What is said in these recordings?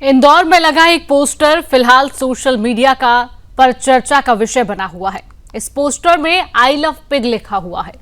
इंदौर में लगा एक पोस्टर फिलहाल सोशल मीडिया पर चर्चा का विषय बना हुआ है। इस पोस्टर में आई लव पिग लिखा हुआ है।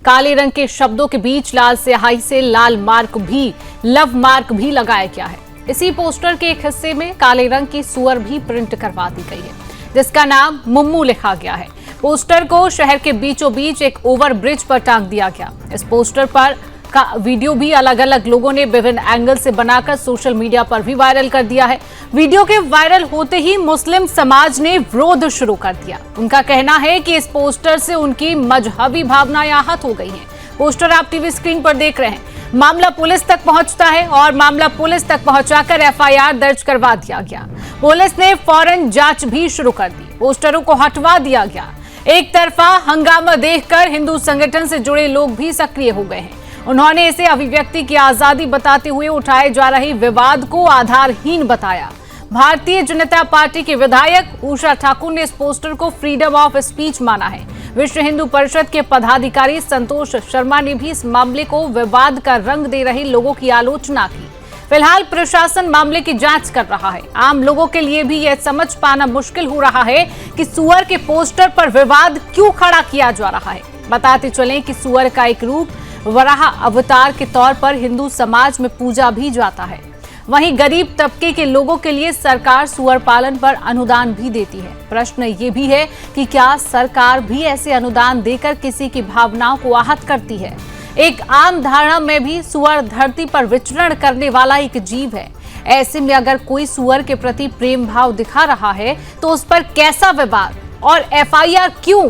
काले रंग के शब्दों के बीच लाल स्याही से लाल मार्क भी, लव मार्क भी लगाया गया है। इसी पोस्टर के एक हिस्से में काले रंग की सुअर भी प्रिंट करवा दी गई है, जिसका नाम मुम्मू लिखा गया है। पोस्टर को शहर के बीचों बीच एक ओवर ब्रिज पर टांग दिया गया। इस पोस्टर पर का वीडियो भी अलग अलग लोगों ने विभिन्न एंगल से बनाकर सोशल मीडिया पर भी वायरल कर दिया है। वीडियो के वायरल होते ही मुस्लिम समाज ने विरोध शुरू कर दिया। उनका कहना है कि इस पोस्टर से उनकी मजहबी भावनाएं आहत हो गई हैं। पोस्टर आप टीवी स्क्रीन पर देख रहे हैं। मामला पुलिस तक पहुंचता है और मामला पुलिस तक पहुंचाकर एफआईआर दर्ज करवा दिया गया। पुलिस ने फौरन जांच भी शुरू कर दी। पोस्टरों को हटवा दिया गया। एक तरफा हंगामा देखकर हिंदू संगठन से जुड़े लोग भी सक्रिय हो गए हैं। उन्होंने इसे अभिव्यक्ति की आजादी बताते हुए उठाए जा रहे विवाद को आधारहीन बताया। भारतीय जनता पार्टी के विधायक उषा ठाकुर ने इस पोस्टर को फ्रीडम ऑफ स्पीच माना है। विश्व हिंदू परिषद के पदाधिकारी संतोष शर्मा ने भी इस मामले को विवाद का रंग दे रहे लोगों की आलोचना की। फिलहाल प्रशासन मामले की जांच कर रहा है। आम लोगों के लिए भी यह समझ पाना मुश्किल हो रहा है कि सुअर के पोस्टर पर विवाद क्यों खड़ा किया जा रहा है। बताते चलें कि सुअर का एक रूप वराह अवतार के तौर पर हिंदू समाज में पूजा भी जाता है। वहीं गरीब तबके के लोगों के लिए सरकार सुअर पालन पर अनुदान भी देती है। प्रश्न ये भी है कि क्या सरकार भी ऐसे अनुदान देकर किसी की भावनाओं को आहत करती है। एक आम धारणा में भी सुअर धरती पर विचरण करने वाला एक जीव है। ऐसे में अगर कोई सुअर के प्रति प्रेम भाव दिखा रहा है तो उस पर कैसा विवाद और एफआईआर क्यों?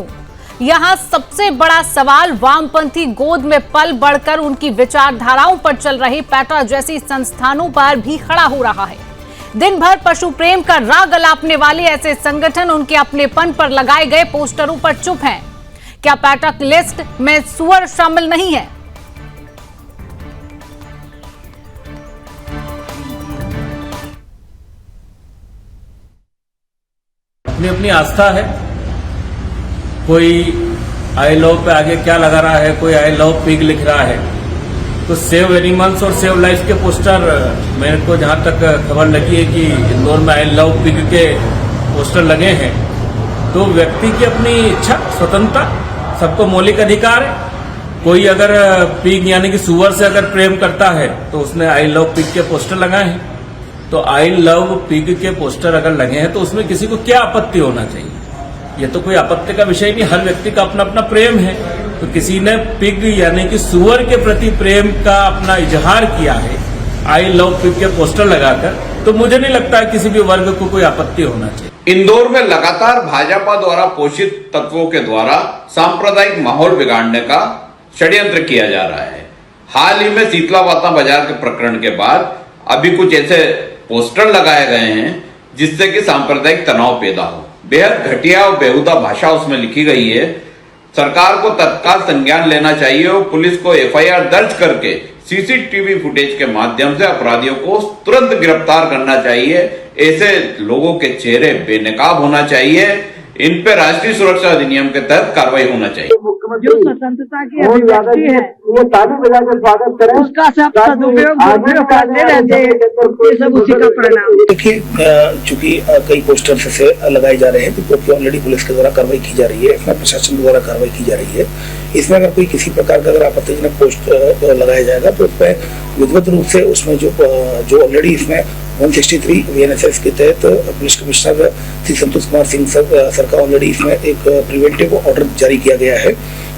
यहाँ सबसे बड़ा सवाल वामपंथी गोद में पल बढ़कर उनकी विचारधाराओं पर चल रही पैटा जैसी संस्थानों पर भी खड़ा हो रहा है। दिन भर पशु प्रेम का राग अलापने वाले ऐसे संगठन उनके अपनेपन पर लगाए गए पोस्टरों पर चुप हैं। क्या पैटक लिस्ट में सुअर शामिल नहीं है? अपनी अपनी आस्था है। कोई आई लव पे आगे क्या लगा रहा है, कोई आई लव पिग लिख रहा है। तो सेव एनिमल्स और सेव लाइफ के पोस्टर, मेरे को जहां तक खबर लगी है कि इंदौर में आई लव पिग के पोस्टर लगे हैं। तो व्यक्ति की अपनी इच्छा, स्वतंत्रता, सबको मौलिक अधिकार है। कोई अगर पिग यानी कि सुअर से अगर प्रेम करता है तो उसने आई लव पिग के पोस्टर लगाए हैं। तो आई लव पिग के पोस्टर अगर लगे हैं तो उसमें किसी को क्या आपत्ति होना चाहिए? ये तो कोई आपत्ति का विषय नहीं। हर व्यक्ति का अपना अपना प्रेम है। तो किसी ने पिग यानी कि सुअर के प्रति प्रेम का अपना इजहार किया है आई लव पिग के पोस्टर लगाकर, तो मुझे नहीं लगता है किसी भी वर्ग को कोई आपत्ति होना चाहिए। इंदौर में लगातार भाजपा द्वारा पोषित तत्वों के द्वारा सांप्रदायिक माहौल बिगाड़ने का षड्यंत्र किया जा रहा है। हाल ही में शीतलावता बाजार के प्रकरण के बाद अभी कुछ ऐसे पोस्टर लगाए गए हैं जिससे कि सांप्रदायिक तनाव पैदा हो। बेहद घटिया और बेहुदा भाषा उसमें लिखी गई है। सरकार को तत्काल संज्ञान लेना चाहिए और पुलिस को एफआईआर दर्ज करके सीसीटीवी फुटेज के माध्यम से अपराधियों को तुरंत गिरफ्तार करना चाहिए। ऐसे लोगों के चेहरे बेनकाब होना चाहिए। इन पे राष्ट्रीय सुरक्षा अधिनियम के तहत कार्रवाई होना चाहिए। जो स्वतंत्रता की अभिव्यक्ति है वो ताली बजाकर स्वागत करें, उसका सब सदुपयोग करते रहते हैं, ये सब उसी का परिणाम। देखिए, चूंकि कई पोस्टर्स से लगाए जा रहे हैं तो ऑलरेडी पुलिस के द्वारा कार्रवाई की जा रही है, इसमें प्रशासन द्वारा कार्रवाई की जा रही है। इसमें अगर कोई किसी प्रकार का अगर आपत्तिजनक पोस्ट लगाया जाएगा तो उसमें विधिवत रूप से उसमें जो ऑलरेडी इसमें 163 VNSS के तहत police commissioner Shri Santosh Kumar Singh sir का ऑलरेडी इसमें एक प्रिवेंटिव ऑर्डर जारी किया गया है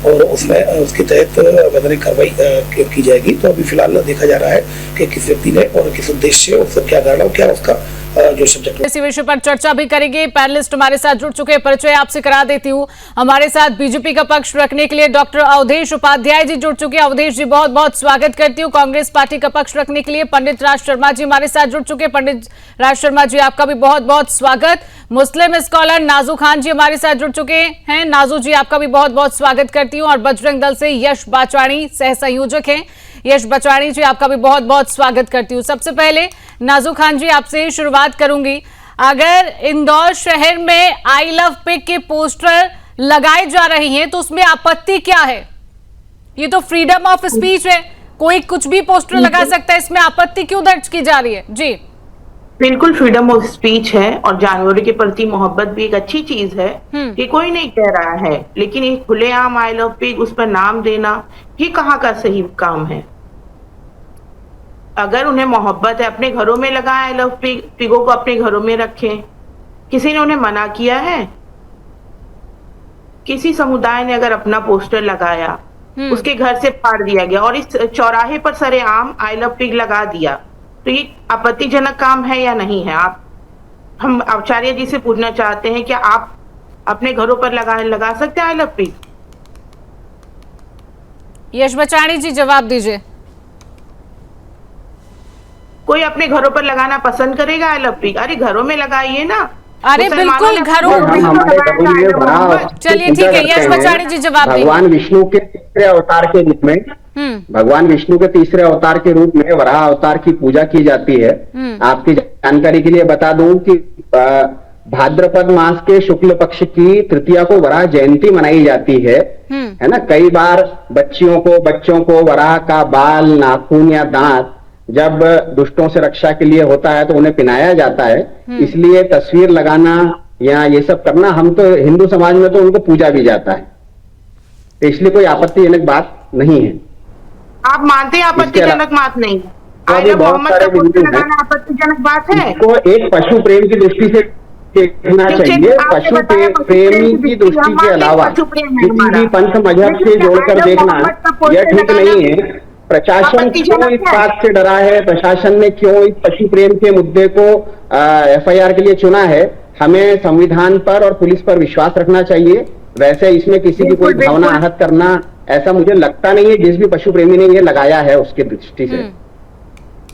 और उसमें उसके तहत वैधानिक कार्रवाई की जाएगी। तो अभी फिलहाल देखा जा रहा है कि किस व्यक्ति ने और किस उद्देश्य से उसका क्या कारण क्या उसका जो सब्जेक्ट। इसी विषय पर चर्चा भी करेंगे। पैनलिस्ट हमारे साथ जुड़ चुके हैं। परिचय आपसे करा देती हूँ। हमारे साथ बीजेपी का पक्ष रखने के लिए डॉक्टर अवधेश उपाध्याय जी जुड़ चुके हैं। अवधेश जी, बहुत बहुत स्वागत करती हूँ। कांग्रेस पार्टी का पक्ष रखने के लिए पंडित राज शर्मा जी हमारे साथ जुड़ चुके हैं। पंडित राज शर्मा जी, आपका भी बहुत बहुत स्वागत। मुस्लिम स्कॉलर नाजू खान जी हमारे साथ जुड़ चुके हैं। नाजू जी, आपका भी बहुत बहुत स्वागत करती हूँ। और बजरंग दल से यश बाचवाणी सह संयोजक हैं। यश बचवाणी जी, आपका भी बहुत बहुत स्वागत करती हूँ। सबसे पहले नाजू खान जी, आपसे शुरुआत करूंगी। अगर इंदौर शहर में आई लव पिग के पोस्टर लगाए जा रहे हैं तो उसमें आपत्ति क्या है? ये तो फ्रीडम ऑफ स्पीच है, कोई कुछ भी पोस्टर लगा सकता है, इसमें आपत्ति क्यों दर्ज की जा रही है? जी बिल्कुल फ्रीडम ऑफ स्पीच है और जानवरों के प्रति मोहब्बत भी एक अच्छी चीज है, ये कोई नहीं कह रहा है, लेकिन ये खुलेआम आई लव पिग उस पर नाम देना ये कहाँ का सही काम है। अगर उन्हें मोहब्बत है अपने घरों में लगाएं आई लव पिग, पिगों को अपने घरों में रखें, किसी ने उन्हें मना किया है? किसी समुदाय ने अगर अपना पोस्टर लगाया, उसके घर से फाड़ दिया गया और इस चौराहे पर सरेआम आई लव पिग लगा दिया, तो ये आपत्तिजनक काम है या नहीं है? हम आचार्य जी से पूछना चाहते हैं, क्या आप अपने घरों पर लगा सकते हैं आई लव पिग? यश बचाणी जी जवाब दीजिए। कोई अपने घरों पर लगाना पसंद करेगा आई लव पिग? अरे घरों में लगाइए ना। अरे बिल्कुल घरों में। चलिए ठीक है, यश बचाणी जी जवाब दीजिए। भगवान विष्णु के तीसरे अवतार के रूप में भगवान विष्णु के तीसरे अवतार के रूप में वराह अवतार की पूजा की जाती है। आपकी जानकारी के लिए बता दूं कि भाद्रपद मास के शुक्ल पक्ष की तृतीया को वराह जयंती मनाई जाती है ना। कई बार बच्चों को वराह का बाल, नाखून या दांत जब दुष्टों से रक्षा के लिए होता है तो उन्हें पिनाया जाता है। इसलिए तस्वीर लगाना या ये सब करना, हम तो हिंदू समाज में तो उनको पूजा भी जाता है, तो इसलिए कोई आपत्तिजनक बात नहीं है। आप मानते हैं आपत्तिजनक बात नहीं? बहुत सारे आपत्तिजनक बात है। इसको एक पशु प्रेम की दृष्टि से देखना चाहिए। पशु प्रेमी की दृष्टि के अलावा किसी भी पंथ मजहब से जोड़कर देखना यह ठीक नहीं है। प्रशासन क्यों इस बात से डरा है, प्रशासन ने क्यों इस पशु प्रेम के मुद्दे को एफआईआर के लिए चुना है? हमें संविधान पर और पुलिस पर विश्वास रखना चाहिए। वैसे इसमें किसी की कोई भावना आहत करना ऐसा मुझे लगता नहीं है। जिस भी पशु प्रेमी ने ये लगाया है उसकी दृष्टि से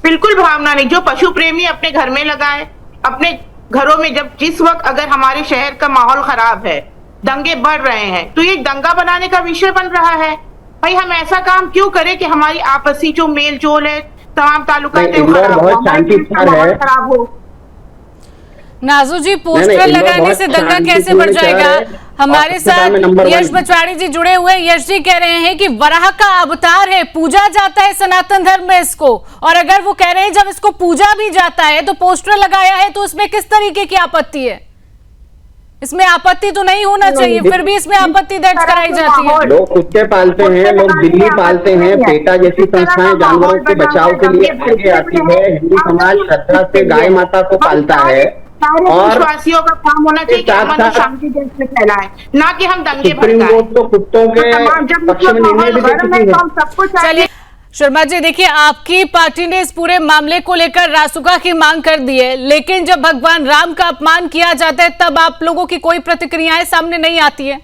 बिल्कुल भावना नहीं। जो पशु प्रेमी अपने घर में लगाए, अपने घरों में, जब जिस वक्त अगर हमारे शहर का माहौल खराब है, दंगे बढ़ रहे हैं, तो ये दंगा बनाने का विषय बन रहा है। भाई हम ऐसा काम क्यों करें कि हमारी आपसी जो मेल जोल है तमाम ताल्लुकात खराब हो। नाजू जी, पोस्टर लगाने से दंगा कैसे बढ़ जाएगा? हमारे साथ यश बचाणी जी जुड़े हुए। यश जी कह रहे हैं कि वराह का अवतार है, पूजा जाता है सनातन धर्म में इसको, और अगर वो कह रहे हैं जब इसको पूजा भी जाता है तो पोस्टर लगाया है, तो इसमें किस तरीके की आपत्ति है? इसमें आपत्ति तो नहीं होना चाहिए, फिर भी इसमें आपत्ति दर्ज कराई जाती है। लोग कुत्ते पालते हैं, लोग बिल्ली पालते हैं, पेटा जैसी संस्थाएं जानवरों के बचाव के लिए आगे आती है। हिंदू समाज श्रद्धा से गाय माता को पालता है और विश्वासियों का काम होना चाहिए कि अमन शांति देश में फैलाएं, ना कि हम दंगे सुप्रीम कोर्ट तो कुत्तों के पक्ष में निर्णय भी दे चुकी है। चलिए शर्मा जी, देखिए आपकी पार्टी ने इस पूरे मामले को लेकर रासुका की मांग कर दी है, लेकिन जब भगवान राम का अपमान किया जाता है तब आप लोगों की कोई प्रतिक्रियाएं सामने नहीं आती है।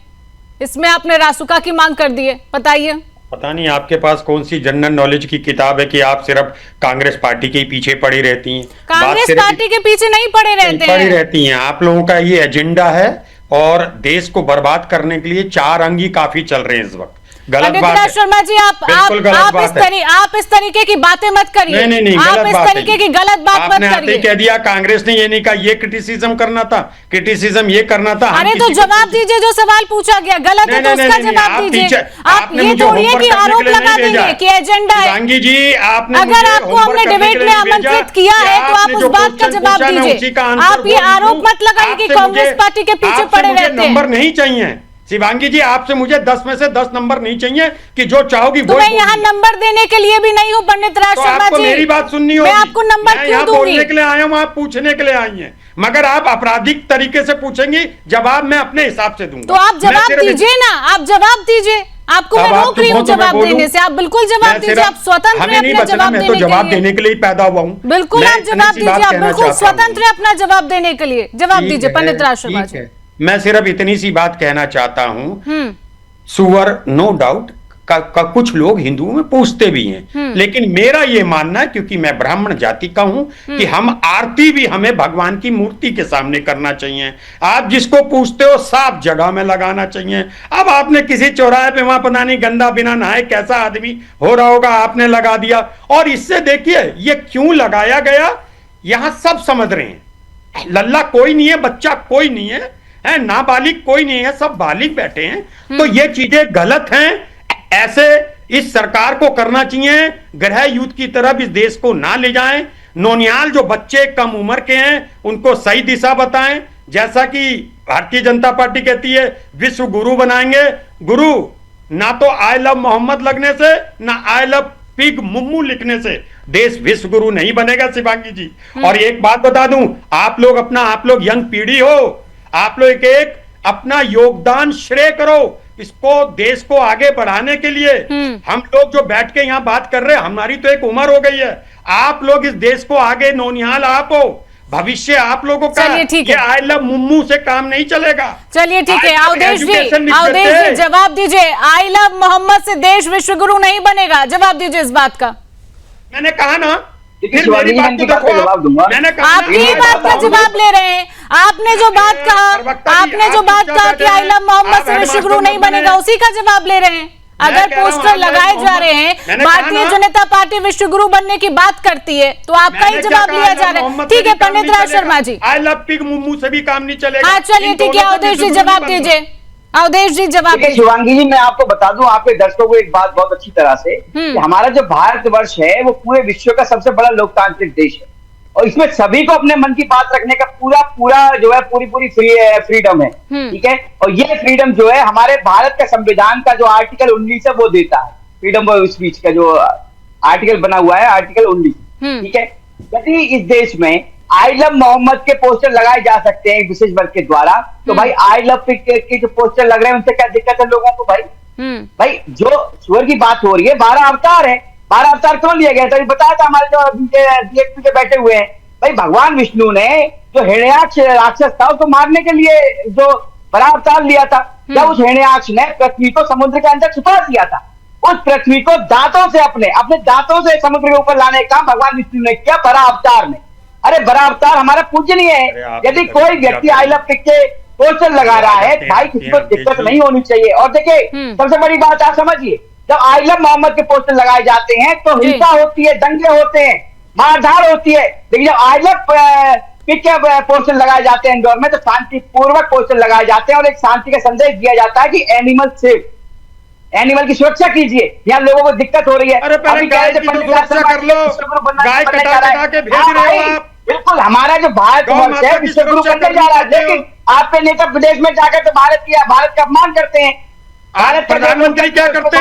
इसमें आपने रासुका की मांग कर दी है, बताइए। पता नहीं आपके पास कौन सी जनरल नॉलेज की किताब है कि आप सिर्फ कांग्रेस पार्टी के पीछे पड़ी रहती हैं। कांग्रेस पार्टी के पीछे नहीं पड़े रहती हैं। आप लोगों का ये एजेंडा है और देश को बर्बाद करने के लिए 4 अंगी काफी चल रहे हैं इस वक्त। गलत बात है शर्मा जी, आप इस तरीके की बातें मत करिए। नहीं, आप इस तरीके की गलत बात मत करिए। कह दिया कांग्रेस ने ये नहीं कहा, ये क्रिटिसिज्म करना था, क्रिटिसिज्म ये करना था। अरे तो जवाब दीजिए, जो सवाल पूछा गया गलत है तो उसका जवाब दीजिए। आप ये थोड़ी है कि आरोप लगा देंगे कि एजेंडा है। गांधी जी, आपने अगर आपको हमने डिबेट में आमंत्रित किया है तो आप उस बात का जवाब दीजिए। आप ये आरोप मत लगाइए कि कांग्रेस पार्टी के पीछे पड़े रहते हैं। नंबर नहीं चाहिए शिवांगी जी, आपसे मुझे 10 में से 10 नंबर नहीं चाहिए कि जो चाहोगी वो। मैं यहाँ नंबर देने के लिए भी नहीं हूँ पंडित राज शर्मा जी। मेरी बात सुननी होगी। मैं आपको नंबर क्यों दूंगी? बोलने के लिए आया हूँ, आप पूछने के लिए आई हैं, मगर आप आपराधिक तरीके से पूछेंगी, जवाब मैं अपने हिसाब से दूंगा। तो आप जवाब दीजिए ना, आप जवाब दीजिए। आपको मैं रोक रही हूँ जवाब देने से, आप बिल्कुल जवाब दीजिए। आप स्वतंत्र हैं अपने जवाब देने के लिए पैदा हुआ हूँ। बिल्कुल आप जवाब दीजिए, आप बिल्कुल स्वतंत्र है अपना जवाब देने के लिए। जवाब दीजिए पंडित राज शर्मा जी। मैं सिर्फ इतनी सी बात कहना चाहता हूं, सुअर नो डाउट का कुछ लोग हिंदुओं में पूछते भी हैं, लेकिन मेरा ये मानना है, क्योंकि मैं ब्राह्मण जाति का हूं, कि हम आरती भी हमें भगवान की मूर्ति के सामने करना चाहिए। आप जिसको पूछते हो साफ जगह में लगाना चाहिए। अब आपने किसी चौराहे पे वहां पता नहीं गंदा बिना नहाए कैसा आदमी हो रहा होगा, आपने लगा दिया। और इससे देखिए ये क्यों लगाया गया, यहां सब समझ रहे हैं। लल्ला कोई नहीं है, बच्चा कोई नहीं है, नाबालिग कोई नहीं है, सब बालिग बैठे हैं। तो ये चीजें गलत हैं। ऐसे इस सरकार को करना चाहिए, गृह युद्ध की तरफ इस देश को ना ले जाएं। नौनिहाल जो बच्चे कम उम्र के हैं उनको सही दिशा बताएं, जैसा कि भारतीय जनता पार्टी कहती है विश्व गुरु बनाएंगे। गुरु ना तो आई लव मोहम्मद लगने से, ना आई लव पिग मुम्मू लिखने से देश विश्व गुरु नहीं बनेगा शिवांगी जी। और एक बात बता दूं, आप लोग यंग पीढ़ी हो, आप लोग एक अपना योगदान श्रेय करो इसको, देश को आगे बढ़ाने के लिए। हम लोग जो बैठ के यहाँ बात कर रहे हैं, हमारी तो एक उम्र हो गई है, आप लोग इस देश को आगे नौनिहाल आप हो, भविष्य आप लोगों का। ये आई लव मुम्मू से काम नहीं चलेगा। चलिए ठीक है, अवधेश जी जवाब दीजिए, आई लव मोहम्मद से देश विश्व गुरु नहीं बनेगा, जवाब दीजिए इस बात का। मैंने कहा ना, फिर मेरी बात को देखो, जवाब दूंगा। मैंने कहा आपकी बात का जवाब ले रहे हैं, आपने जो बात कहा कि आई लव मोहम्मद से विश्व गुरु नहीं बनेगा, उसी का जवाब ले रहे हैं। अगर पोस्टर लगाए जा रहे हैं, भारतीय जनता पार्टी विश्व गुरु बनने की बात करती है, तो आपका ही जवाब लिया जा रहा है। ठीक है पंडित राज शर्मा जी, आई लव पिग मुम्मू से भी काम नहीं चलेगा। हाँ चलिए ठीक है, अवधेश जी जवाब दीजिए, अवधेश जी जवाब दीजिए। शिवांगी जी, मैं आपको बता दूं, आपके दर्शकों को एक बात बहुत अच्छी तरह से, कि हमारा जो भारतवर्ष है वो पूरे विश्व का सबसे बड़ा लोकतांत्रिक देश है, और इसमें सभी को अपने मन की बात रखने का पूरा जो है पूरी फ्रीडम है। ठीक है, और ये फ्रीडम जो है हमारे भारत का संविधान का जो आर्टिकल 19 है वो देता है, फ्रीडम ऑफ स्पीच का जो आर्टिकल बना हुआ है, आर्टिकल 19। ठीक है, यदि इस देश में आई लव मोहम्मद के पोस्टर लगाए जा सकते हैं विशेष वर्ग के द्वारा, तो भाई आई लव पिग के जो पोस्टर लग रहे हैं उनसे क्या दिक्कत है लोगों को? भाई जो स्वर की बात हो रही है, 12 अवतार है, 12 अवतार क्यों लिया गया था? बताया था हमारे जो डीएसपी के बैठे हुए हैं, भाई भगवान विष्णु ने जो हिरण्याक्ष राक्षस था उसको मारने के लिए जो बड़ा अवतार लिया था, जब उस हिरण्याक्ष ने पृथ्वी को समुद्र के अंदर छुपा दिया था, उस पृथ्वी को दांतों से अपने दांतों से समुद्र के ऊपर लाने का भगवान विष्णु ने किया बड़ा अवतार में। अरे बड़ा अवतार हमारा पूजनीय है। यदि कोई व्यक्ति आई लव पिग के पोस्टर लगा रहा है, भाई किसी को दिक्कत नहीं होनी चाहिए। और देखिए सबसे बड़ी बात आप समझिए, जब आई लव मोहम्मद के पोस्टर लगाए जाते हैं तो हिंसा होती है, दंगे होते हैं, मारधाड़ होती है। लेकिन जब आई लव पिग के पोस्टर लगाए जाते हैं इंदौर में, तो शांतिपूर्वक पोस्टर लगाए जाते हैं और एक शांति का संदेश दिया जाता है कि एनिमल सेफ, एनिमल की सुरक्षा कीजिए, यहाँ लोगों को दिक्कत हो रही है। अरे पहले गाय की तो सुरक्षा कर लो, गाय कटा के भेज रहे हो आप। बिल्कुल, हमारा जो भारत वर्ष है विश्व गुरु बनने जा रहा है, लेकिन आपके नेता विदेश में जाकर तो भारत का अपमान करते हैं। भारत प्रधानमंत्री क्या करते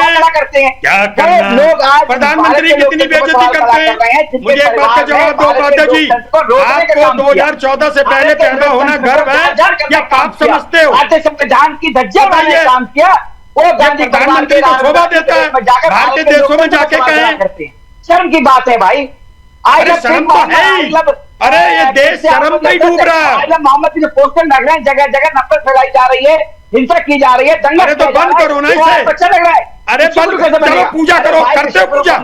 हैं? क्या करना? लोग आज प्रधानमंत्री कितनी बेइज्जती करते हैं? मुझे एक बात का जवाब दो उपाध्याय जी, आपको 2014 से पहले पैदा होना गर्व है या पाप समझते हो? भारतीय संविधान की धज्जियां उड़ाने का काम किया, वो गांधी प्रधानमंत्री को शोभा देता है, भारतीय देशों में जाके कहें। शर्म की बात है भाई। अरे शर्म तो है, अरे ये देश शर्म में डूब रहा है। मोहम्मद के जो पोस्टर लग रहे हैं, जगह जगह नफरत फैलाई जा रही है, हिंसा की जा रही है, दंगा। अरे तो बंद करो ना इसे। अच्छा लग रहा है। अरे बंद करो, पूजा करो, करते हो पूजा?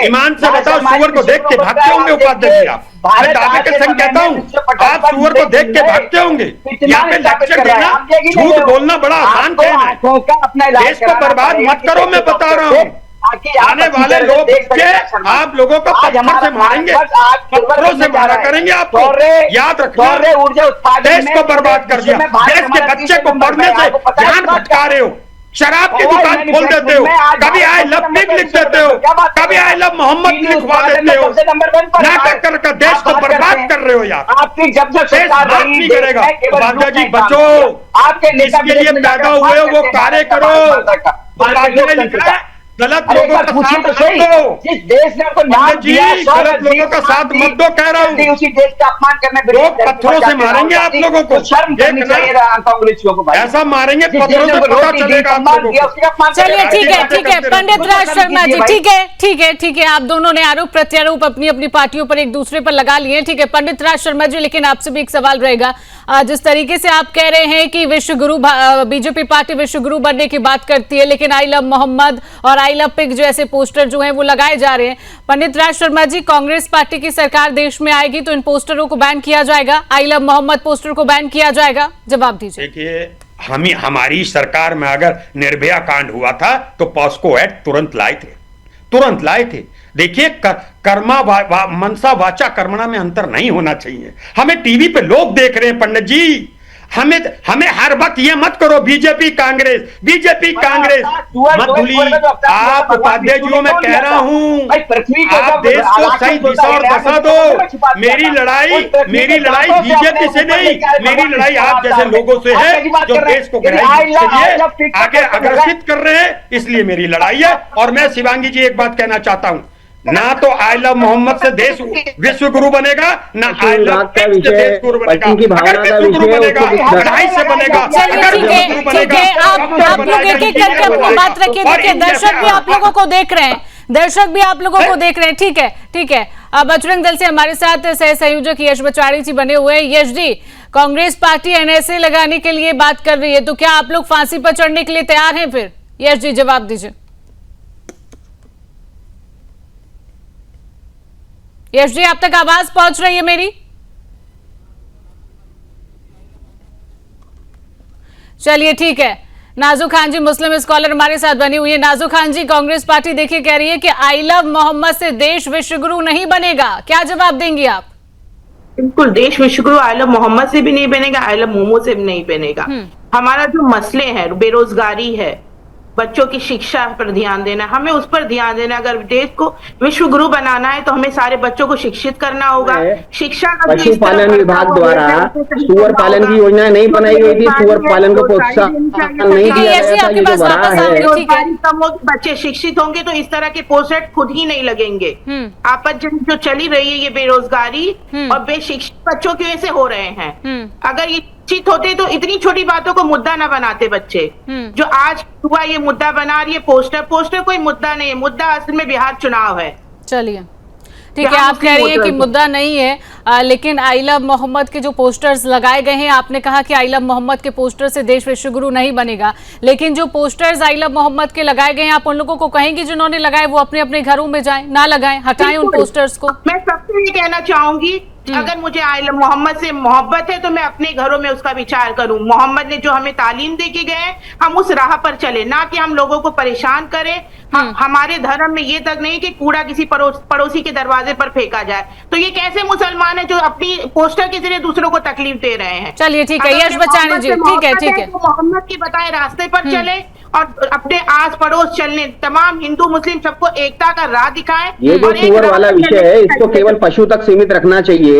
ईमान से बताओ, सुअर को देख के भागते होंगे उपाध्याय जी आप? मैं दावे के संग कहता हूँ, आप सुअर को देख के भागते होंगे। यहाँ पे लेक्चर देना, झूठ बोलना बड़ा आसान है। देश को बर्बाद मत करो, मैं बता रहा हूँ। आने वाले लोग आप लोगों को पत्थर से मारेंगे, पत्थरों से मारा करेंगे आपको। याद रखना, देश को बर्बाद कर दिया, देश के बच्चे को पढ़ने से ध्यान भटका रहे हो, शराब की दुकान खोल देते हो, कभी आई लव पिग लिख देते हो, कभी आई लव मोहम्मद लिखवा देते हो, नाटक कर देश को बर्बाद कर रहे हो यार। आपकी जब देश बात नहीं करेगा। उपाध्याय जी बचो, जिसके लिए पैदा हुए हो वो कार्य करो। उपाध्याय ने लिखा है गलत लोगों का साथ मत दो, जिस देश ने आपको नाम दिया, गलत लोगों का साथ मत दो, कह रहा हूँ। उसी देश का अपमान करने लोग पत्थरों से मारेंगे आप लोगों को, शर्म करनी चाहिए कांग्रेसियों को भाई। ऐसा मारेंगे पत्थरों से, पता चलेगा आप लोगों को। चलिए ठीक है पंडित राज शर्मा जी, ठीक है, आप दोनों ने आरोप प्रत्यारोप अपनी अपनी पार्टियों पर एक दूसरे पर लगा लिए। ठीक है पंडित राज शर्मा जी, लेकिन आपसे भी एक सवाल रहेगा। जिस तरीके से आप कह रहे हैं कि विश्व गुरु, बीजेपी पार्टी विश्व गुरु बनने की बात करती है, लेकिन आई लव मोहम्मद और आई लव पिग जैसे पोस्टर जो हैं वो लगाए जा रहे हैं। पंडित राज शर्मा जी, कांग्रेस पार्टी की सरकार देश में आएगी तो इन पोस्टरों को बैन किया जाएगा, आई लव मोहम्मद पोस्टर को बैन किया जाएगा, जवाब दीजिए। देखिए, हमारी सरकार में अगर निर्भया कांड हुआ था तो पॉस्को एक्ट तुरंत लाए थे। देखिए, कर्मा मनसा वाचा कर्मणा में अंतर नहीं होना चाहिए। हमें टीवी पे लोग देख रहे हैं पंडित जी, हमें हर वक्त ये मत करो बीजेपी कांग्रेस मत भूलिए। आप उपाध्याय जी मैं कह रहा हूं, आप देश को सही दिशा और दशा दो। मेरी लड़ाई बीजेपी से नहीं, मेरी लड़ाई आप जैसे लोगों से है जो देश को गहराई के लिए आगे अग्रसित कर रहे हैं, इसलिए मेरी लड़ाई है। और मैं शिवांगी जी एक बात कहना चाहता हूं, ना तो आई लव मोहम्मद से देश विश्व गुरु बनेगा, ना आई लव से देश गुरु बनेगा। अगर विश्व गुरु बनेगा लड़ाई से बनेगा। ठीक है, आप लोग एक एक करके अपनी बात रखिए। देखिए दर्शक भी आप लोगों को देख रहे हैं, ठीक है। बजरंग दल से हमारे साथ सह संयोजक यश बचाड़ी जी बने हुए हैं। यश जी, कांग्रेस पार्टी एनएसए लगाने के लिए बात कर रही है, तो क्या आप लोग फांसी पर चढ़ने के लिए तैयार हैं? फिर यश जी जवाब दीजिए। यश जी, आप तक आवाज पहुंच रही है मेरी? चलिए ठीक है। नाजू खान जी मुस्लिम स्कॉलर हमारे साथ बनी हुई है। नाजू खान जी, कांग्रेस पार्टी देखिए कह रही है कि आई लव मोहम्मद से देश विश्वगुरु नहीं बनेगा, क्या जवाब देंगी आप? बिल्कुल, देश विश्वगुरु आई लव मोहम्मद से भी नहीं बनेगा, आई लव मोमो से भी नहीं बनेगा। हमारा जो मसले हैं, बेरोजगारी है, बच्चों की शिक्षा पर ध्यान देना, हमें उस पर ध्यान देना। अगर देश को विश्व गुरु बनाना है तो हमें सारे बच्चों को शिक्षित करना होगा। शिक्षा पशुपालन विभाग द्वारा सुअर पालन की योजना नहीं बनाई गई थी, सुअर पालन को प्रोत्साहन नहीं दिया गया था। बच्चे शिक्षित होंगे तो इस तरह के पोस्टर खुद ही नहीं लगेंगे। आपत्तिजनक जो चली रही है ये बेरोजगारी और बेशिक्षित बच्चों की वजह से हो रहे हैं। अगर ये शिक्षित होते तो इतनी छोटी बातों को मुद्दा न बनाते बच्चे। जो आज हुआ ये मुद्दा बना रही है पोस्टर कोई मुद्दा नहीं है, मुद्दा असल में बिहार चुनाव है। चलिए ठीक है, आप कह रही हैं कि मुद्दा नहीं है, लेकिन आई लव मोहम्मद के जो पोस्टर्स लगाए गए हैं, आपने कहा कि आई लव मोहम्मद के पोस्टर से देश विश्वगुरु नहीं बनेगा, लेकिन जो पोस्टर्स आई लव मोहम्मद के लगाए गए हैं, आप उन लोगों को कहेंगे जिन्होंने लगाए वो अपने अपने घरों में जाएं, ना लगाएं, हटाएं उन पोस्टर्स को? मैं सबसे ये कहना चाहूंगी, अगर मुझे आई लव मोहम्मद से मोहब्बत है तो मैं अपने घरों में उसका विचार करूं। मोहम्मद ने जो हमें तालीम दे के गए हम उस राह पर चले, ना कि हम लोगों को परेशान करें। हमारे धर्म में ये तक नहीं कि कूड़ा किसी पड़ोसी के दरवाजे पर फेंका जाए। तो ये कैसे मुसलमान है जो अपनी पोस्टर के जरिए दूसरों को तकलीफ दे रहे हैं? चलिए ठीक है, यश बचाने जी, ठीक है, मोहम्मद की बताए रास्ते पर चले और अपने आस पड़ोस चलने, तमाम हिंदू मुस्लिम सबको एकता का राह दिखाएं। ये जो सुअर वाला विषय है इसको केवल पशु तक सीमित रखना चाहिए।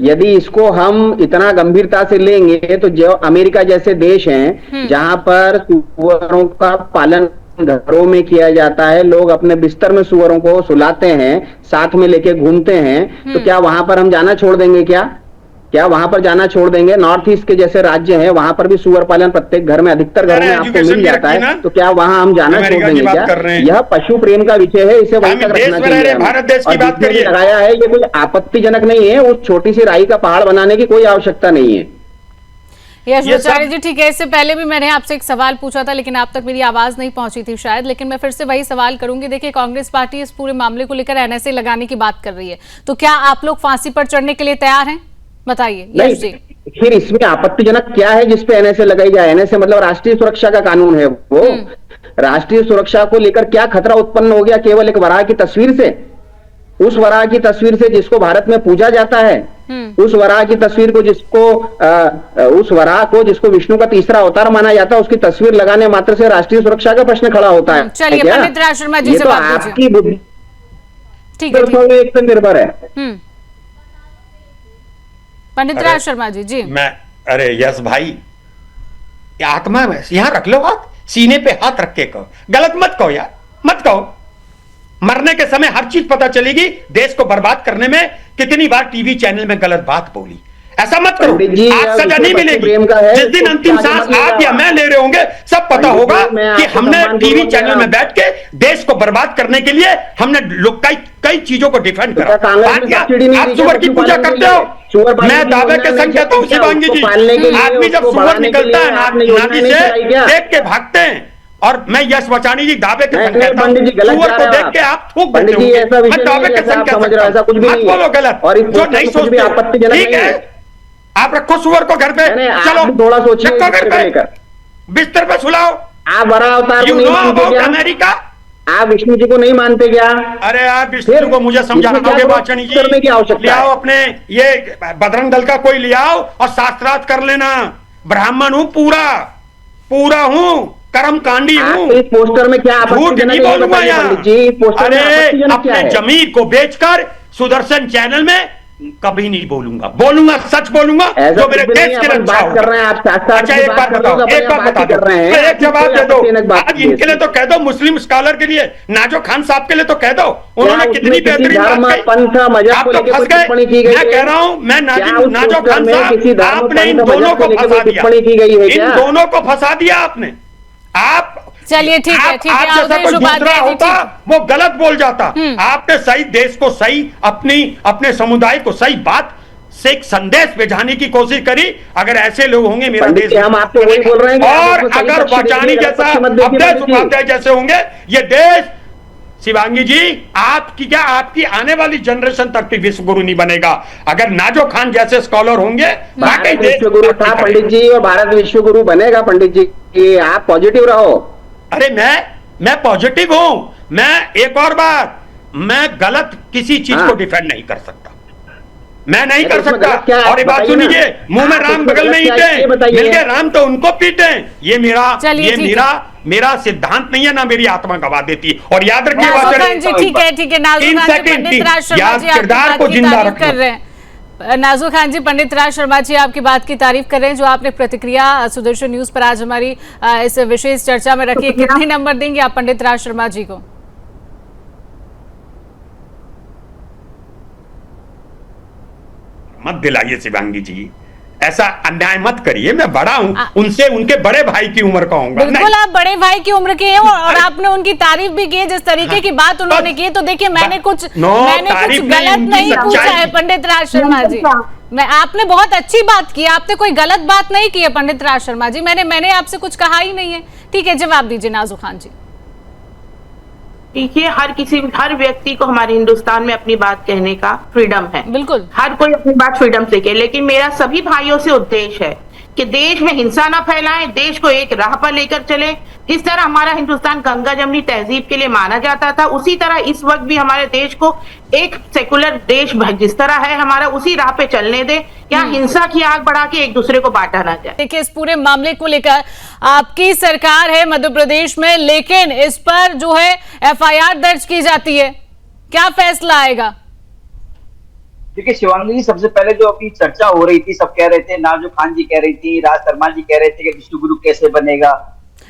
यदि इसको हम इतना गंभीरता से लेंगे तो जो अमेरिका जैसे देश हैं जहां पर सुअरों का पालन घरों में किया जाता है, लोग अपने बिस्तर में सुअरों को सुलाते हैं, साथ में लेके घूमते हैं, तो क्या वहां पर हम जाना छोड़ देंगे? क्या वहां पर जाना छोड़ देंगे? नॉर्थ ईस्ट के जैसे राज्य हैं वहां पर भी सुअर पालन प्रत्येक घर में, अधिकतर घरों में आपको मिल जाता है, तो क्या वहां हम जाना छोड़ देंगे क्या? यह पशु प्रेम का विषय है, इसे वहीं तक रखना चाहिए। भारत देश की बात करिए, लगाया है ये कोई आपत्तिजनक नहीं है, उस छोटी सी राई का पहाड़ बनाने की कोई आवश्यकता नहीं है। यश बचाड़ी जी ठीक है, इससे पहले भी मैंने आपसे एक सवाल पूछा था लेकिन आप तक मेरी आवाज नहीं पहुंची थी शायद, लेकिन मैं फिर से वही सवाल करूंगी। देखिए कांग्रेस पार्टी इस पूरे मामले को लेकर एनएसए लगाने की बात कर रही है, तो क्या आप लोग फांसी पर चढ़ने के लिए तैयार हैं? बताइए यश जी। फिर इसमें आपत्तिजनक क्या है जिस पे एनएसए लगाई जाए? एनएसए मतलब राष्ट्रीय सुरक्षा का कानून है, वो राष्ट्रीय सुरक्षा को लेकर क्या खतरा उत्पन्न हो गया केवल एक वराह की तस्वीर से? उस वराह की तस्वीर से जिसको भारत में पूजा जाता है, उस वराह की तस्वीर को उस वराह को जिसको विष्णु का तीसरा अवतार माना जाता है, उसकी तस्वीर लगाने मात्र से राष्ट्रीय सुरक्षा का प्रश्न खड़ा होता है। चलिए पंडित राज शर्मा जी से बात कीजिए। आपकी बुद्धि ठीक है, एक पे निर्भर है। पंडित राज शर्मा जी। अरे यस भाई, आत्मा में यहां रख लो, हाथ सीने पे हाथ रख के कहो, गलत मत कहो यार, मत कहो। मरने के समय हर चीज पता चलेगी। देश को बर्बाद करने में कितनी बार टीवी चैनल में गलत बात बोली, ऐसा मत करो। आज सजा नहीं मिलेगी। जिस दिन अंतिम सांस आप या मैं ले रहे होंगे सब पता होगा कि हमने टीवी चैनल में बैठ के देश को बर्बाद करने के लिए हमने कई चीजों को डिफेंड करा। आप सुअर की पूजा करते हो, मैं दावे के संग कहता हूँ शिवांगी जी, आदमी जब सुअर निकलता है नादी से देख के भागते हैं, और मैं यश बचानी जी दावे के संग कहता हूं, सुअर को देख के आप थूक देते हो। मैं दावे के संग कहता हूं, मत बोलो गलत, जो नहीं सोचते ठीक है। आप रखो सुअर को घर पे, चलो थोड़ा सोचिए, रखो घर पे, बिस्तर पे सुलाओ। आप वराह अवतार को नहीं मानते क्या? अमेरिका, आप विष्णु जी को नहीं मानते क्या? अरे आप विष्णु को मुझे समझाना होगा बाचनी जी, ले आओ अपने ये बजरंग दल का कोई ले आओ और शास्त्रार्थ कर लेना। ब्राह्मण हूं, पूरा हूं, कर्मकांडी हूं। इस पोस्टर में क्या झूठ नहीं बोलूंगा यहाँ। अरे अपने है? जमीन को बेचकर सुदर्शन चैनल में कभी नहीं बोलूंगा सच बोलूंगा जो मेरे देश के लिए अच्छा बात कर रहे हैं आप। अच्छा एक बात बताओ, एक जवाब दे दो। आज इनके लिए तो कह दो, मुस्लिम स्कॉलर के लिए, नाजो खान साहब के लिए तो कह दो, उन्होंने कितनी बेहतरीन बात कही। आप तो फंस गए। मैं कह रहा हूं, मैं नाजो खान साहब, आपने इन दोनों को फंसा दिया, इन दोनों को फंसा दिया आपने। आप चलिए ठीक है, आप जैसा कोई दूसरा होता वो गलत बोल जाता। आपने सही देश को सही, अपने समुदाय को सही बात से एक संदेश भेजाने की कोशिश करी। अगर ऐसे लोग होंगे मेरा देश, हम आपको वही बोल रहे हैं। और अगर बचानी जैसा अवधेश उपाध्याय जैसे होंगे, ये देश, शिवांगी जी, आपकी आने वाली जनरेशन तक भी विश्व गुरु नहीं बनेगा। अगर नाजो खान जैसे स्कॉलर होंगे, भारत विश्व गुरु था पंडित जी, और भारत विश्व गुरु बनेगा पंडित जी। आप पॉजिटिव रहो। अरे मैं पॉजिटिव हूं। मैं एक और बात, मैं गलत किसी चीज को डिफेंड नहीं कर सकता, मैं नहीं कर सकता। और ये बात सुनिए, मुंह में राम बगल में ईंटे, मिलके राम तो उनको पीटे। ये मेरा सिद्धांत नहीं है, ना मेरी आत्मा गवा देती है। और याद रखिए, ठीक है, किरदार को जिंदा कर रहे हैं। नाज़ुर खान जी, पंडित राज शर्मा जी आपकी बात की तारीफ कर रहे हैं, जो आपने प्रतिक्रिया सुदर्शन न्यूज पर आज हमारी इस विशेष चर्चा में रखी है। कितने नंबर देंगे आप पंडित राज शर्मा जी को? मत दिलाइए शिवांगी जी, ऐसा अन्याय मत करिए। मैं बड़ा हूं उनसे, उनके बड़े भाई की उम्र का होऊंगा। बिल्कुल, आप बड़े भाई की उम्र के हैं, और आपने उनकी तारीफ भी की जिस तरीके की बात उन्होंने की। तो देखिए, मैंने कुछ गलत नहीं पूछा है पंडित राज शर्मा जी। आपने बहुत अच्छी बात की, आपने कोई गलत बात नहीं की है पंडित राज शर्मा जी। मैंने आपसे कुछ कहा ही नहीं है। ठीक है, जवाब दीजिए नाज़ुर खान जी। देखिए, हर व्यक्ति को हमारे हिंदुस्तान में अपनी बात कहने का फ्रीडम है। बिल्कुल, हर कोई अपनी बात फ्रीडम से कहे, लेकिन मेरा सभी भाइयों से उद्देश्य है कि देश में हिंसा ना फैलाएं, देश को एक राह पर लेकर चले। जिस तरह हमारा हिंदुस्तान गंगा जमनी तहजीब के लिए माना जाता था, उसी तरह इस वक्त भी हमारे देश को एक सेकुलर देश जिस तरह है हमारा, उसी राह पे चलने दे। यहाँ हिंसा की आग बढ़ा के एक दूसरे को बांटा ना जाए। देखिए, इस पूरे मामले को लेकर आपकी सरकार है मध्य प्रदेश में, लेकिन इस पर जो है FIR दर्ज की जाती है, क्या फैसला आएगा? देखिए शिवांगी जी, सबसे पहले जो अभी चर्चा हो रही थी, सब कह रहे थे, नाजो खान जी कह रही थी, राज शर्मा जी कह रहे थे कि विश्व गुरु कैसे बनेगा।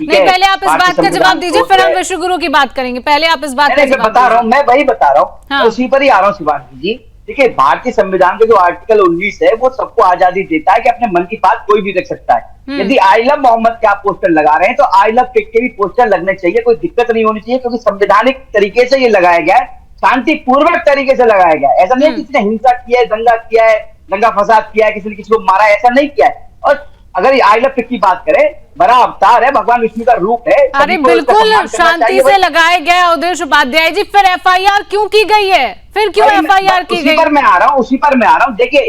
नहीं, पहले आप इस बात का जवाब दीजिए, फिर हम विश्व गुरु की बात करेंगे। पहले आप इस बात का जवाब बता रहा हूँ, मैं वही बता रहा हूँ। हाँ। उसी पर ही आ रहा हूँ शिवांगी जी। देखिए, भारतीय संविधान के जो आर्टिकल 19 है, वो सबको आजादी देता है कि अपने मन की बात कोई भी रख सकता है। यदि आई लव मोहम्मद के आप पोस्टर लगा रहे हैं, तो आई लव पिक के भी पोस्टर लगने चाहिए, कोई दिक्कत नहीं होनी चाहिए, क्योंकि संवैधानिक तरीके से ये लगाया गया है, शांतिपूर्वक तरीके से लगाया गया। ऐसा नहीं किसी ने हिंसा किया है, दंगा फसाद किया है, किसी ने किसी को मारा है, ऐसा नहीं किया है। और अगर आई लव पिक की बात करें, बड़ा अवतार है, भगवान विष्णु का रूप है। अरे बिल्कुल, शांति से लगाया गया अवधेश उपाध्याय जी। फिर FIR क्यों की गई है? फिर क्यों FIR की गई? उसी पर मैं आ रहा हूँ। देखिए,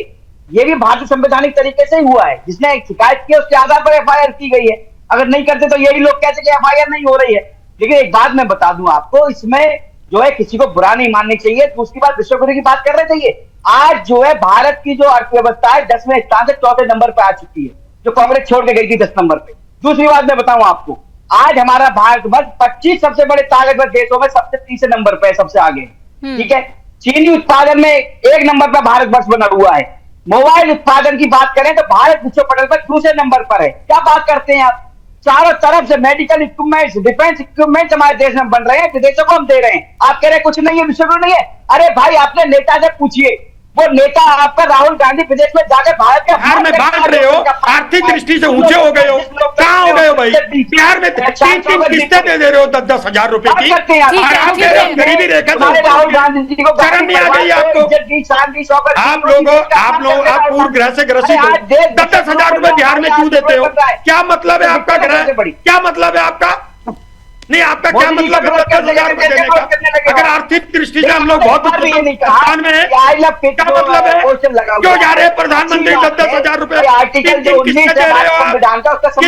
ये भी भारतीय संवैधानिक तरीके से ही हुआ है। जिसने शिकायत की उसके आधार पर FIR की गई है। अगर नहीं करते तो यही लोग कहते कि FIR नहीं हो रही है। लेकिन एक बात मैं बता दूं आपको, इसमें जो है किसी को बुरा नहीं माननी चाहिए। दूसरी बात, विश्व गुरु की बात कर रहे थे, आज जो है भारत की जो अर्थव्यवस्था है 10वें स्थान से 4थे नंबर पर आ चुकी है, जो कांग्रेस छोड़ के गई थी 10 नंबर पे। दूसरी बात मैं बताऊं आपको, आज हमारा भारतवर्ष 25 सबसे बड़े ताकतवर देशों में सबसे तीसरे नंबर पे, सबसे आगे। ठीक है, चीनी उत्पादन में 1 नंबर पर भारतवर्ष बना हुआ है। मोबाइल उत्पादन की बात करें तो भारत विश्व पटल पर दूसरे नंबर पर है। क्या बात करते हैं आप? चारों तरफ से मेडिकल इक्विपमेंट्स, डिफेंस इक्विपमेंट्स हमारे देश में बन रहे हैं, विदेशों को हम दे रहे हैं। आप कह रहे हैं कुछ नहीं है, विश्व गुरु नहीं है। अरे भाई, आपने नेता से पूछिए, वो नेता आपका राहुल गांधी विदेश में जाकर भारत के बिहार में बांट रहे हो, आर्थिक दृष्टि से ऊंचे हो गए हो। कहाँ हो गए हो भाई? बिहार में 3 किस्तें दे रहे हो 10-10 हजार रुपए की, गरीबी रेखा। राहुल गांधी जी को शर्म नहीं आ गई आपको? आप पूर्व ग्रह से ग्रसित हो, 10-10 हजार रुपए बिहार में क्यों देते हो? क्या मतलब है आपका ग्रह? क्या मतलब है आपका? नहीं, आपका क्या मतलब है 10,000 रुपए देने का? अगर आर्थिक दृष्टि से हम लोग बहुत नुकसान में है, क्या मतलब है? क्यों जा रहे हैं प्रधानमंत्री 10,000 रुपए? किसके दे रहे हो? किस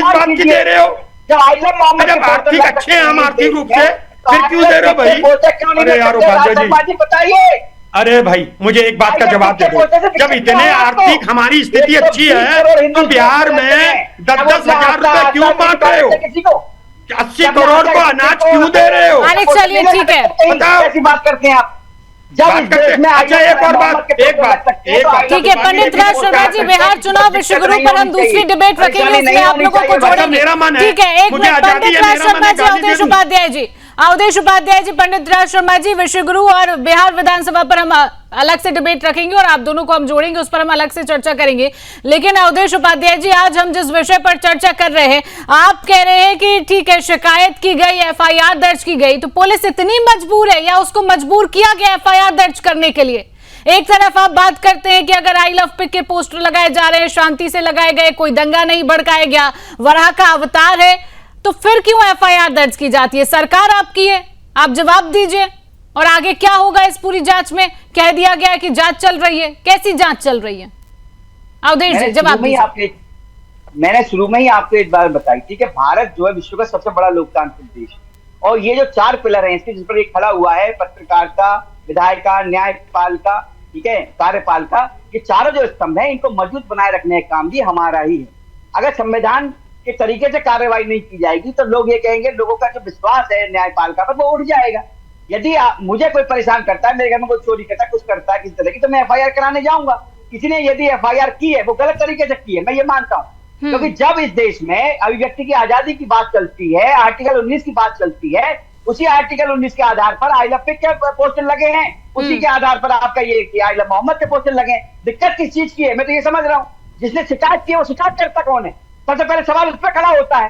बात की दे रहे हो? जब आर्थिक अच्छे हैं हम आर्थिक रूप से, फिर क्यों दे रहे हो भाई? अरे यार उपाध्याय जी, बताइए, अरे भाई मुझे एक बात का जवाब दे दो, जब इतने आर्थिक हमारी स्थिति अच्छी है तो बिहार में 10-10 हजार रुपए क्यों बांट रहे हो? 80 करोड़ को अनाज क्यों दे रहे हो? अरे चलिए ठीक है, बताओ। ऐसी बात करते हैं आप जब इस देश में अच्छा एक और बात, एक बात ठीक है पंडित राज शर्मा जी, बिहार चुनाव विश्व गुरु पर हम दूसरी डिबेट रखेंगे, इसमें आप लोगों को जोड़ेंगे। मेरा मन है, ठीक है, एक मुझे मिनट, आजादी पंडित है, राज मेरा मन शर्मा है, जी, गाली अवधेश दे दूं। उपाध्याय जी, अवधेश उपाध्याय जी, पंडित राज शर्मा जी, विश्व गुरु और बिहार विधानसभा पर हम अलग से डिबेट रखेंगे और आप दोनों को हम जोड़ेंगे, उस पर हम अलग से चर्चा करेंगे। लेकिन अवधेश उपाध्याय जी, आज हम जिस विषय पर चर्चा कर रहे हैं, आप कह रहे हैं कि ठीक है शिकायत की गई, FIR दर्ज की गई, तो पुलिस इतनी मजबूर है या उसको मजबूर किया गया FIR दर्ज करने के लिए? एक तरफ आप बात करते हैं कि अगर आई लव पिग के पोस्टर लगाए जा रहे हैं, शांति से लगाए गए, कोई दंगा नहीं भड़काया गया, वराह का अवतार है, तो फिर क्यों FIR दर्ज की जाती है? सरकार आपकी है, आप जवाब दीजिए। और आगे क्या होगा इस पूरी जांच में? कह दिया गया है कि जांच चल रही है, कैसी जांच चल रही है? अवधेश जी जवाब दीजिए। मैंने शुरू में ही आपको एक बात बताई थी कि भारत जो है विश्व का सबसे बड़ा लोकतांत्रिक देश है, और ये जो 4 पिलर हैं इसके जिस पर एक खड़ा हुआ है, पत्रकारिता, विधायिका, न्यायपालिका, ठीक है, कार्यपालिका, ये चारों जो स्तंभ है इनको मजबूत बनाए रखने का काम भी हमारा ही है। अगर संविधान के तरीके से कार्रवाई नहीं की जाएगी तो लोग ये कहेंगे, लोगों का जो विश्वास है न्यायपालिका पर वो उठ जाएगा। यदि मुझे कोई परेशान करता है, मेरे घर में कोई चोरी करता है, कुछ करता है किसी तरह की, तो मैं FIR कराने जाऊंगा। किसी ने यदि FIR की है वो गलत तरीके से की है, मैं ये मानता हूँ, क्योंकि जब इस देश में अभिव्यक्ति की आजादी की बात चलती है, आर्टिकल 19 की बात चलती है, उसी आर्टिकल 19 के आधार पर आई लव पिग के पोस्टर लगे हैं, उसी के आधार पर आपका ये आई लव मोहम्मद के पोस्टर लगे हैं। दिक्कत किस चीज की है मैं तो ये समझ रहा हूँ, जिसने शिकायत की है वो शिकायत करता कौन है? सबसे पहले सवाल उस पर खड़ा होता है,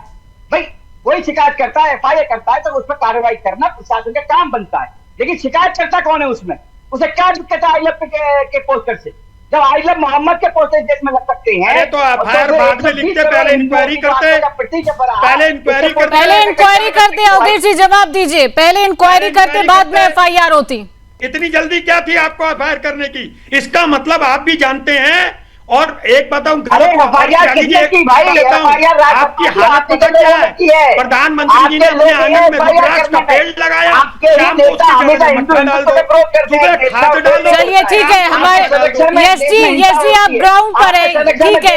भाई कोई शिकायत करता है, FIR करता है तो उस पर कार्रवाई करना प्रशासन का काम बनता है, लेकिन शिकायत करता कौन है? उसमें उसे क्या दिक्कत है आई लव पिग के पोस्टर से? जब आई लव मोहम्मद के पोस्टर देश में लग सकते हैं, अरे तो FIR बाद में लिखते, पहले इंक्वायरी करते, पहले इंक्वायरी करते। अवधेश जी जवाब दीजिए, पहले इंक्वायरी करते बाद में FIR होती। इतनी जल्दी क्या थी आपको FIR करने की? इसका मतलब आप भी जानते हैं। और एक बताऊं, आपकी हालत पता क्या है? प्रधानमंत्री जी ने अपने आंगन में रुद्राक्ष का पेड़ लगाया, शाम को चलिए ठीक है, हमारे यश जी आप ग्राउंड पर है, ठीक है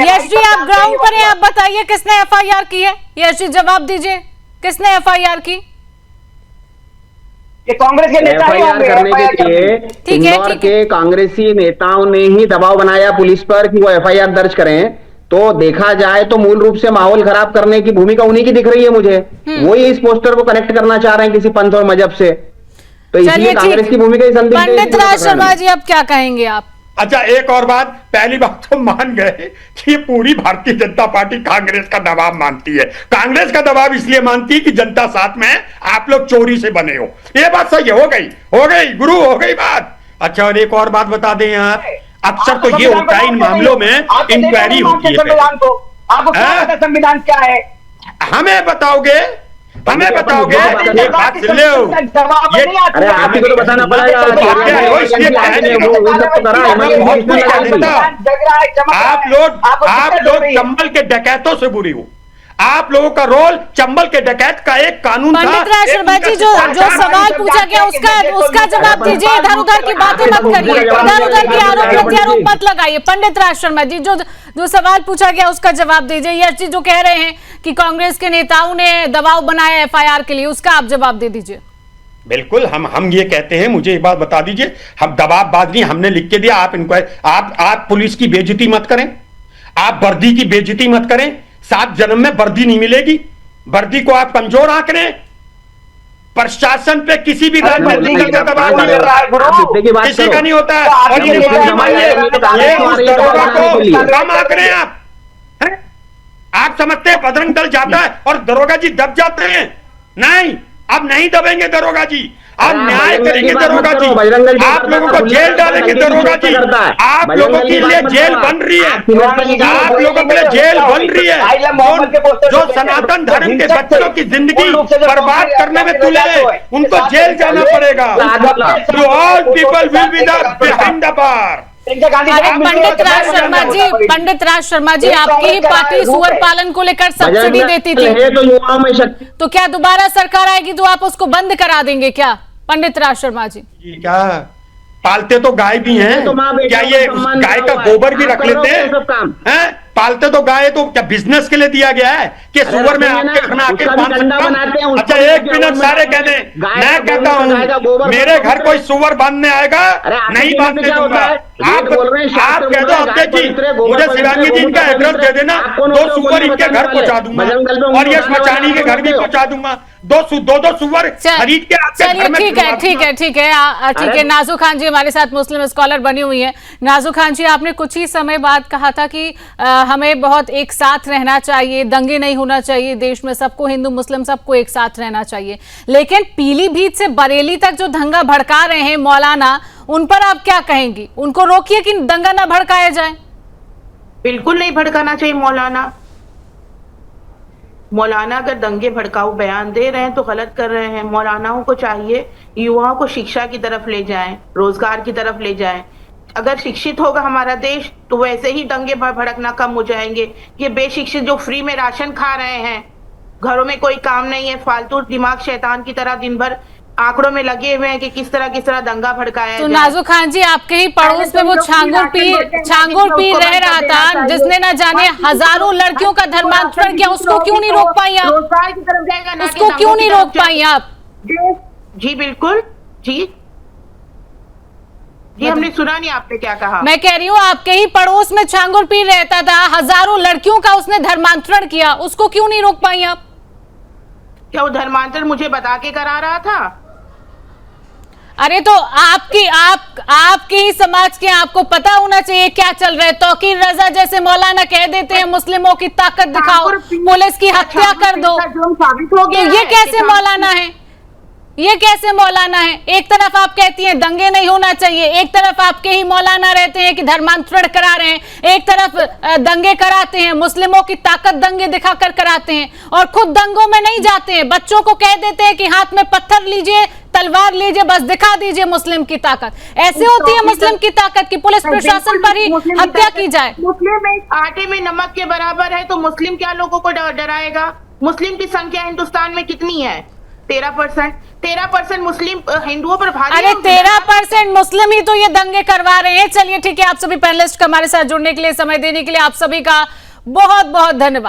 यश जी आप ग्राउंड पर है, आप बताइए किसने FIR की है? यश जी जवाब दीजिए, किसने FIR की? ये कांग्रेस के नेता FIR करने के लिए इंदौर के कांग्रेसी नेताओं ने ही दबाव बनाया पुलिस पर कि वो FIR दर्ज करें। तो देखा जाए तो मूल रूप से माहौल खराब करने की भूमिका उन्हीं की दिख रही है मुझे। वही इस पोस्टर को कनेक्ट करना चाह रहे हैं किसी पंथ और मजहब से, तो इसलिए कांग्रेस की भूमिका ही संदिग्ध है। पंडित राज शर्मा जी अब क्या कहेंगे आप? अच्छा एक और बात, पहली बात तो मान गए कि ये पूरी भारतीय जनता पार्टी कांग्रेस का दबाव मानती है। कांग्रेस का दबाव इसलिए मानती है कि जनता साथ में है, आप लोग चोरी से बने हो। ये बात सही है, हो गई गुरु, हो गई बात। अच्छा और एक और बात बता दें आप, अक्सर तो ये होता है इन मामलों में इंक्वायरी होती है। संविधान क्या है हमें बताओगे? एक बात सुन लो, अरे आप ही को तो बताना पड़ेगा। आप लोग चंबल के डकैतों से बुरी हो। आप लोगों का रोल चंबल के डकैत का एक कानून था। पंडित राज शर्मा जी जो सवाल पूछा गया उसका जवाब दीजिए, इधर उधर की बातें मत करिए, इधर उधर की आरोप प्रत्यारोप मत लगाइए। पंडित राज शर्मा जी जो सवाल पूछा गया उसका जवाब दीजिए। यश जी जो कह रहे हैं कि कांग्रेस के नेताओं ने दबाव बनाया FIR के लिए, उसका आप जवाब दे दीजिए। बिल्कुल, हम ये कहते हैं, मुझे एक बात बता दीजिए, हम दबावबाज नहीं, हमने लिख के दिया। आप पुलिस की बेइज्जती मत करें, आप वर्दी की बेइज्जती मत करें। 7 जन्म में वर्दी नहीं मिलेगी, वर्दी को आप कमजोर आंक रहे हैं। प्रशासन पे किसी भी राजनीतिक का दबाव नहीं रहा है, किसी का नहीं होता है। और ये उस दरोगा को कम आंक रहे हैं आप समझते हैं बजरंग दल जाता है और दरोगा जी दब जाते हैं? नहीं, अब नहीं दबेंगे दरोगा जी, अब न्याय करेंगे दरोगा जी, आप लोगों को जेल डालेंगे दरोगा जी। आप लोगों के लिए जेल बन रही है, आप लोगों के लिए जेल बन रही है। जो सनातन धर्म के बच्चों की जिंदगी बर्बाद करने में तुले हैं, उनको जेल जाना पड़ेगा। All people will be behind the bar. Pandit Raj Sharma ji आपकी ही पार्टी सुअर पालन को लेकर सब्सिडी देती थी, तो क्या दोबारा सरकार आएगी तो आप उसको बंद करा देंगे क्या पंडित राज शर्मा जी? क्या पालते तो गाय भी हैं, तो माँ बेटे क्या को ये सम्मान गाय दिया का हुआ है। गोबर भी आप रख करोगे लेते ये सब काम? हैं? पालते तो गाय तो क्या बिजनेस के लिए दिया गया है कि सुअर में आपके घर में आके उसका भी बांध डंडा सकता बनाते हैं, हूं? उसको अच्छा भी एक क्या मिनट गोबर सारे बनाते कह हैं? दें, गाय मैं का कहता गोबर, गाय का गोबर हूं मेरे सब घर कुछ कोई है। सुअर बांधने आएगा अरे आपके नहीं कीमत बांधने क्या दूंगा। होता है? आप बोल रहे हैं, शास्त्र आप कह बोल दो रहे हैं, अध्यक्ष गाय जी पवित्र है, गोबर मुझे पवित्र है, शिवांगी जी गोमूत्र इनका एड्रेस पवित्र दे है। देना, आप कौन 2 होते हो सुअर बोलने इनके बताने घर वाले? पहुंचा दूंगा बजरंग दल में और यश उठाने वाले मचानी के आप घर भी होते हो। पहुंचा दूंगा। दो सुअर खरीद के आपके घर चलिए में ठीक है, ठीक है, ठीक है, ठीक है। नाजू खान जी हमारे साथ मुस्लिम स्कॉलर बनी हुई है। नाजू खान जी, आपने कुछ ही समय बाद कहा था कि हमें बहुत एक साथ रहना चाहिए, दंगे नहीं होना चाहिए देश में, सबको, हिंदू मुस्लिम सबको एक साथ रहना चाहिए। लेकिन पीलीभीत से बरेली तक जो दंगा भड़का रहे हैं मौलाना, उन पर आप क्या कहेंगी? उनको रोकिए कि दंगा ना भड़काया जाए। बिल्कुल नहीं भड़काना चाहिए मौलाना। मौलाना अगर दंगे भड़काऊ बयान दे रहे हैं तो गलत कर रहे हैं। मौलानाओं को चाहिए युवाओं को शिक्षा की तरफ ले जाएं, रोजगार की तरफ ले जाएं। अगर शिक्षित होगा हमारा देश तो वैसे ही दंगे भड़कना कम हो जाएंगे। ये बेशिक्षित जो फ्री में राशन खा रहे हैं, घरों में कोई काम नहीं है, फालतू दिमाग शैतान की तरह दिन भर आंकड़ों में लगे हुए हैं कि किस तरह दंगा भड़काया तो जाए। नाजू खान जी, आपके ही पड़ोस में वो छांगुर पीर रह रहा था जिसने न जाने हजारों लड़कियों का धर्मांतरण किया, उसको क्यों नहीं रोक पाई आप? रोजगार की तरफ जाएगा ना, उसको क्यों नहीं रोक पाई आप? जी बिल्कुल, जी हमने सुना नहीं आपने क्या कहा। मैं कह रही हूँ आपके ही पड़ोस में छांगुर पीर रहता था, हजारों लड़कियों का उसने धर्मांतरण किया, उसको क्यों नहीं रोक पाई आप? क्या वो धर्मांतरण मुझे बता के करा रहा था? अरे तो आपके ही समाज के, आपको पता होना चाहिए क्या चल रहा है। तौकीर रजा जैसे मौलाना कह देते हैं मुस्लिमों की ताकत दिखाओ, पुलिस की हत्या कर दो। ये कैसे मौलाना है? ये कैसे मौलाना है? एक तरफ आप कहती हैं दंगे नहीं होना चाहिए, एक तरफ आपके ही मौलाना रहते हैं कि धर्मांतरण करा रहे हैं, एक तरफ दंगे कराते हैं, मुस्लिमों की ताकत दंगे दिखाकर कराते हैं और खुद दंगों में नहीं जाते हैं। बच्चों को कह देते हैं कि हाथ में पत्थर लीजिए, तलवार लीजिए, बस दिखा दीजिए मुस्लिम की ताकत। ऐसे होती है मुस्लिम की ताकत की पुलिस प्रशासन पर ही हत्या की जाए। मुस्लिम एक आटे में नमक के बराबर है, तो मुस्लिम क्या लोगों को डराएगा? मुस्लिम की संख्या हिंदुस्तान में कितनी है? 13% मुस्लिम हिंदुओं पर भारी। अरे 13% मुस्लिम ही तो ये दंगे करवा रहे हैं। चलिए ठीक है, आप सभी पैनलिस्ट हमारे साथ जुड़ने के लिए, समय देने के लिए आप सभी का बहुत बहुत धन्यवाद।